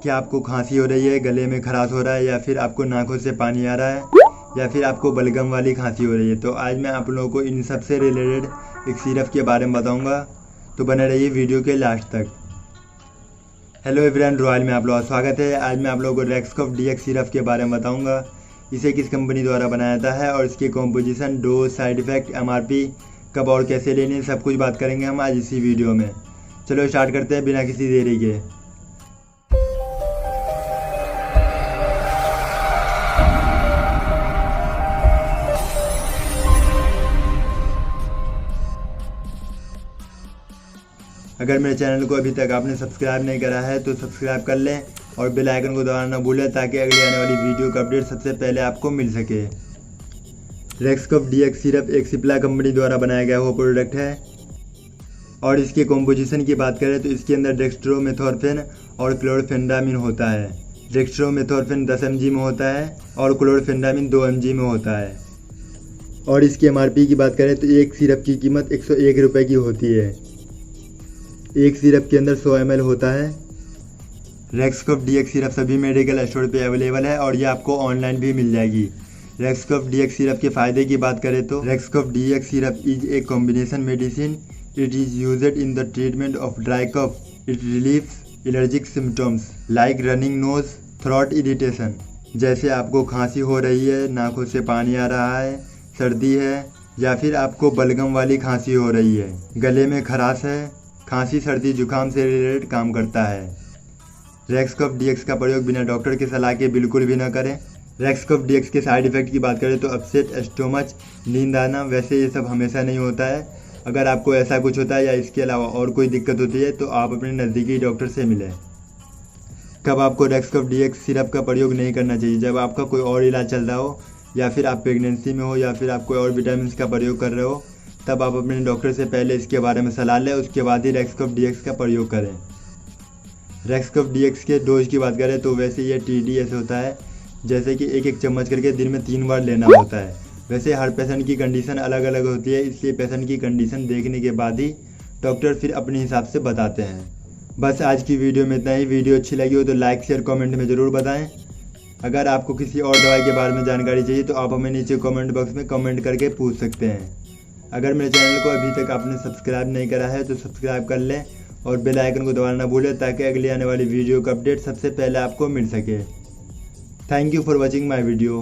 क्या आपको खांसी हो रही है, गले में खराश हो रहा है, या फिर आपको नाकों से पानी आ रहा है, या फिर आपको बलगम वाली खांसी हो रही है? तो आज मैं आप लोगों को इन सब से रिलेटेड एक सिरप के बारे में बताऊंगा, तो बने रहिए वीडियो के लास्ट तक। हेलो एवरीवन, रॉयल में आप लोगों का स्वागत है। आज मैं आप लोगों को रेक्सकॉफ डीएक्स सिरप के बारे में बताऊंगा। इसे किस कंपनी द्वारा बनाया जाता है और इसकी composition, dose, side effect, MRP, कब और कैसे लेनी, सब कुछ बात करेंगे हम आज इसी वीडियो में। चलो स्टार्ट करते हैं बिना किसी देरी के। अगर मेरे चैनल को अभी तक आपने सब्सक्राइब नहीं करा है तो सब्सक्राइब कर लें और बेल आइकन को दबाना ना भूलें, ताकि अगली आने वाली वीडियो का अपडेट सबसे पहले आपको मिल सके। रेक्सकॉफ डीएक्स सिरप एक सिप्ला कंपनी द्वारा बनाया गया वो प्रोडक्ट है, और इसके कॉम्पोजिशन की बात करें तो इसके अंदर डेक्स्ट्रोमेथोर्फिन और क्लोरफेंडामिन होता है। डेक्स्ट्रोमेथोर्फिन 10 mg में होता है और क्लोरफेंडामिन 2 mg में होता है। और इसकी एमआरपी की बात करें तो एक सिरप की कीमत 101 रुपये की होती है। एक सिरप के अंदर 100 ml होता है। रेक्सकॉफ डीएक्स सिरप सभी मेडिकल स्टोर पे अवेलेबल है और ये आपको ऑनलाइन भी मिल जाएगी। रेक्सकॉफ डीएक्स सिरप के फ़ायदे की बात करें तो Rexcof DX syrup is a combination medicine. It is used in the treatment of dry cough. It relieves allergic symptoms like running nose, throat irritation. जैसे आपको खांसी हो रही है, नाकों से पानी आ रहा है, सर्दी है, या फिर आपको बलगम वाली खांसी हो रही है, गले में खराश है, खांसी, सर्दी, जुकाम से रिलेटेड काम करता है। रेक्सकॉफ डीएक्स का प्रयोग बिना डॉक्टर की सलाह के बिल्कुल भी ना करें। रेक्सकॉफ डीएक्स के साइड इफेक्ट की बात करें तो अपसेट स्टोमच, नींद आना, वैसे ये सब हमेशा नहीं होता है। अगर आपको ऐसा कुछ होता है या इसके अलावा और कोई दिक्कत होती है तो आप अपने नज़दीकी डॉक्टर से मिलें। कब आपको रेक्सकॉफ डीएक्स सिरप का प्रयोग नहीं करना चाहिए? जब आपका कोई और इलाज चल रहा हो, या फिर आप प्रेगनेंसी में हो, या फिर आप कोई और विटामिन का प्रयोग कर रहे हो, तब आप अपने डॉक्टर से पहले इसके बारे में सलाह लें, उसके बाद ही रेक्सकॉफ डीएक्स का प्रयोग करें। रेक्सकॉफ डीएक्स के डोज की बात करें तो वैसे ये TDS होता है, जैसे कि एक चम्मच करके दिन में 3 बार लेना होता है। वैसे हर पेशेंट की कंडीशन अलग अलग होती है, इसलिए पेशेंट की कंडीशन देखने के बाद ही डॉक्टर फिर अपने हिसाब से बताते हैं। बस आज की वीडियो में इतना ही। वीडियो अच्छी लगी हो तो लाइक, शेयर, कमेंट में ज़रूर बताएं। अगर आपको किसी और दवाई के बारे में जानकारी चाहिए तो आप हमें नीचे कमेंट बॉक्स में कमेंट करके पूछ सकते हैं। अगर मेरे चैनल को अभी तक आपने सब्सक्राइब नहीं करा है तो सब्सक्राइब कर लें और बेल आइकन को दबाना ना भूलें, ताकि अगली आने वाली वीडियो का अपडेट सबसे पहले आपको मिल सके। Thank you for watching my video.